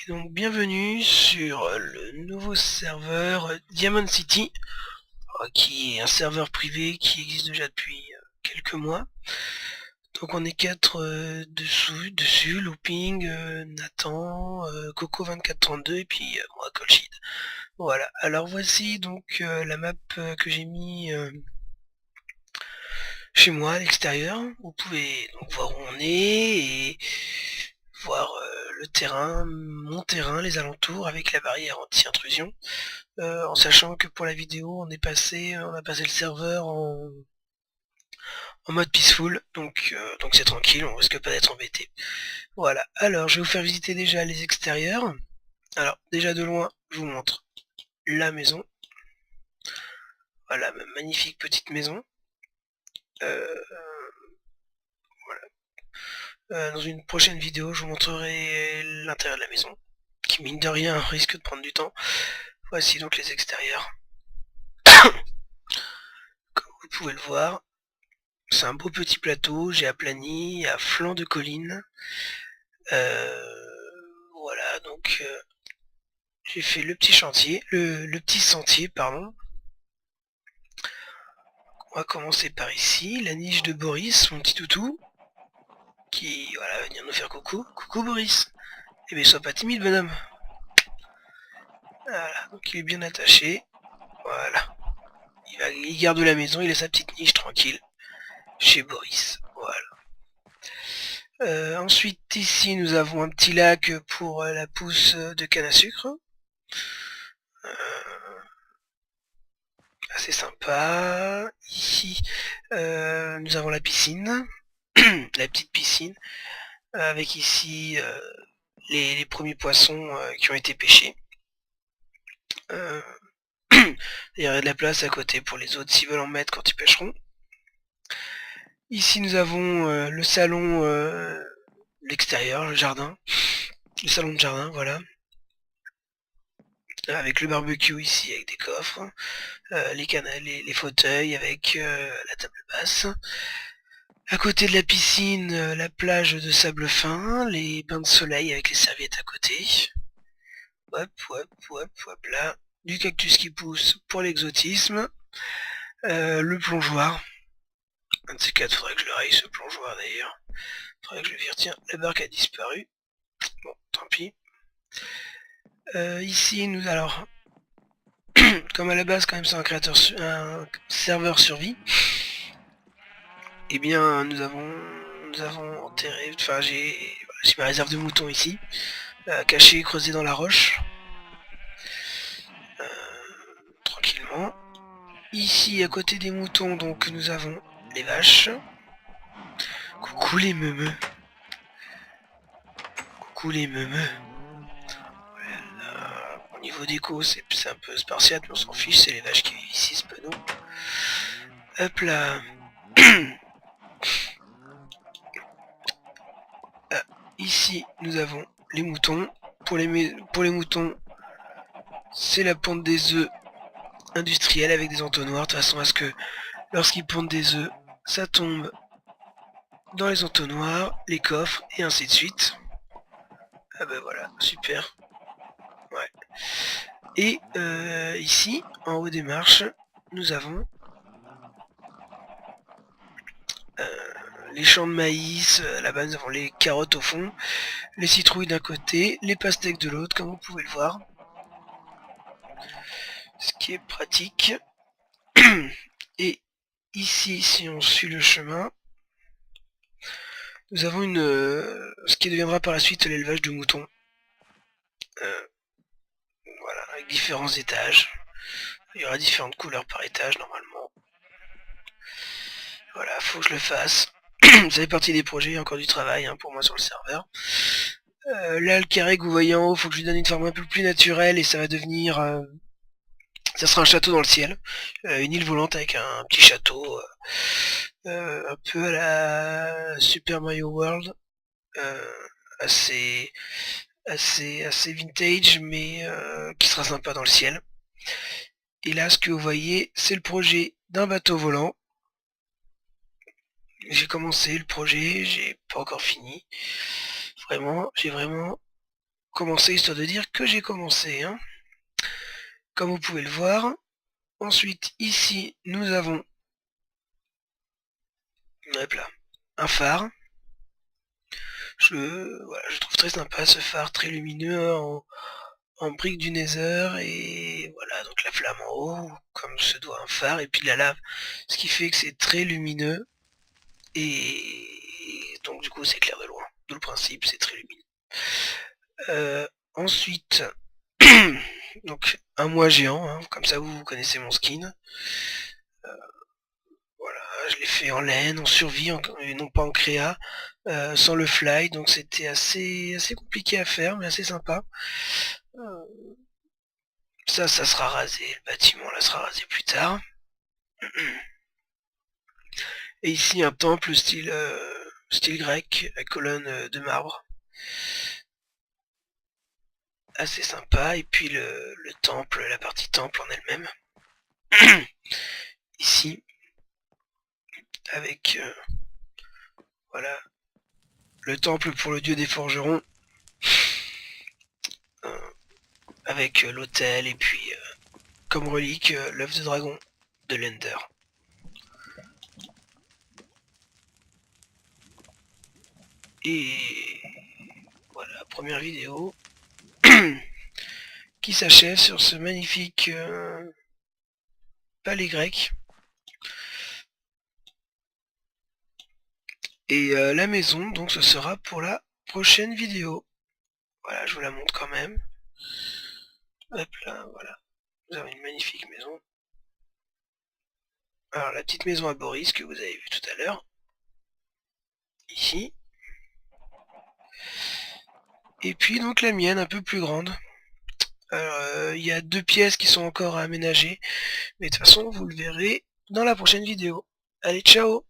Et donc bienvenue sur le nouveau serveur Diamond City, qui est un serveur privé qui existe déjà depuis quelques mois. Donc on est 4 dessus, Looping, Nathan, Coco2432 et puis moi, Colchid. Voilà, alors voici donc la map que j'ai mis chez moi à l'extérieur. Vous pouvez donc voir où on est et voir le terrain, mon terrain, les alentours avec la barrière anti-intrusion. En sachant que pour la vidéo on a passé le serveur en mode peaceful, donc c'est tranquille, on risque pas d'être embêté. Voilà, alors je vais vous faire visiter déjà les extérieurs. Alors déjà de loin je vous montre la maison. Voilà, ma magnifique petite maison. Dans une prochaine vidéo je vous montrerai l'intérieur de la maison, qui mine de rien risque de prendre du temps. Voici donc les extérieurs. Comme vous pouvez le voir, c'est un beau petit plateau, j'ai aplani à flanc de colline. Voilà, donc j'ai fait le petit chantier, le petit sentier, pardon. On va commencer par ici, la niche de Boris, mon petit toutou, qui voilà, va venir nous faire coucou. Coucou Boris. Eh bien sois pas timide bonhomme. Voilà, donc il est bien attaché. Voilà. Il garde la maison, il a sa petite niche tranquille. Chez Boris. Voilà. Ensuite ici nous avons un petit lac pour la pousse de canne à sucre. Assez sympa. Ici nous avons la piscine. La petite piscine. Avec ici les premiers poissons qui ont été pêchés. Il y aurait de la place à côté pour les autres s'ils veulent en mettre quand ils pêcheront. Ici nous avons le salon, l'extérieur, le jardin. Le salon de jardin, voilà. Avec le barbecue ici avec des coffres. Les fauteuils avec la table basse. À côté de la piscine, la plage de sable fin, les bains de soleil avec les serviettes à côté. Hop, hop, hop, hop, là. Du cactus qui pousse pour l'exotisme. Le plongeoir. Un de ces quatre, faudrait que je le raye ce plongeoir d'ailleurs. Faudrait que je le vire. Tiens, la barque a disparu. Bon, tant pis. Ici, nous alors, comme à la base quand même c'est un serveur survie, et eh bien nous avons enterré, enfin j'ai ma réserve de moutons ici, cachée, creusée dans la roche, tranquillement. Ici à côté des moutons donc nous avons les vaches. Coucou les meumeux. Coucou les meumeux. Voilà. Au niveau d'écho c'est un peu spartiate mais on s'en fiche, c'est les vaches qui vivent ici, c'est pas nous. Hop là. Ici nous avons les moutons. Pour les moutons, c'est la ponte des œufs industrielle avec des entonnoirs, de façon à ce que lorsqu'ils pondent des œufs, ça tombe dans les entonnoirs, les coffres et ainsi de suite. Ah ben voilà, super. Ouais. Et ici, en haut des marches, nous avons les champs de maïs, là-bas nous avons les carottes au fond, les citrouilles d'un côté, les pastèques de l'autre, comme vous pouvez le voir. Ce qui est pratique. Et ici, si on suit le chemin, nous avons ce qui deviendra par la suite l'élevage de moutons. Voilà, avec différents étages. Il y aura différentes couleurs par étage normalement. Voilà, faut que je le fasse. Ça fait partie des projets, il y a encore du travail pour moi sur le serveur. Là, le carré que vous voyez en haut, faut que je lui donne une forme un peu plus naturelle et ça va devenir... ça sera un château dans le ciel. Une île volante avec un petit château un peu à la Super Mario World. Assez vintage, mais qui sera sympa dans le ciel. Et là, ce que vous voyez, c'est le projet d'un bateau volant. J'ai commencé le projet, j'ai pas encore fini. Vraiment, j'ai vraiment commencer, histoire de dire que j'ai commencé, hein. Comme vous pouvez le voir. Ensuite, ici, nous avons hop là, un phare. Je trouve très sympa ce phare, très lumineux, en briques du Nether, et voilà, donc la flamme en haut, comme se doit un phare, et puis la lave, ce qui fait que c'est très lumineux, et donc du coup c'est clair de loin. D'où le principe, c'est très lumineux. Ensuite, donc un moi géant, hein, comme ça vous connaissez mon skin. Voilà, je l'ai fait en laine, en survie, et non pas en créa, sans le fly, donc c'était assez compliqué à faire, mais assez sympa. Ça sera rasé, le bâtiment là sera rasé plus tard. Et ici un temple style grec, à colonne de marbre. Assez sympa, et puis le temple, la partie temple en elle-même. Ici, avec voilà, le temple pour le dieu des forgerons, avec l'autel, et puis comme relique, l'œuf de dragon de l'Ender. Et voilà, première vidéo qui s'achève sur ce magnifique palais grec. Et la maison, donc ce sera pour la prochaine vidéo. Voilà, je vous la montre quand même. Hop là, voilà. Vous avez une magnifique maison. Alors la petite maison à Boris que vous avez vu tout à l'heure. Ici. Et puis donc la mienne un peu plus grande. Alors il y a 2 pièces qui sont encore à aménager. Mais de toute façon vous le verrez dans la prochaine vidéo. Allez, ciao!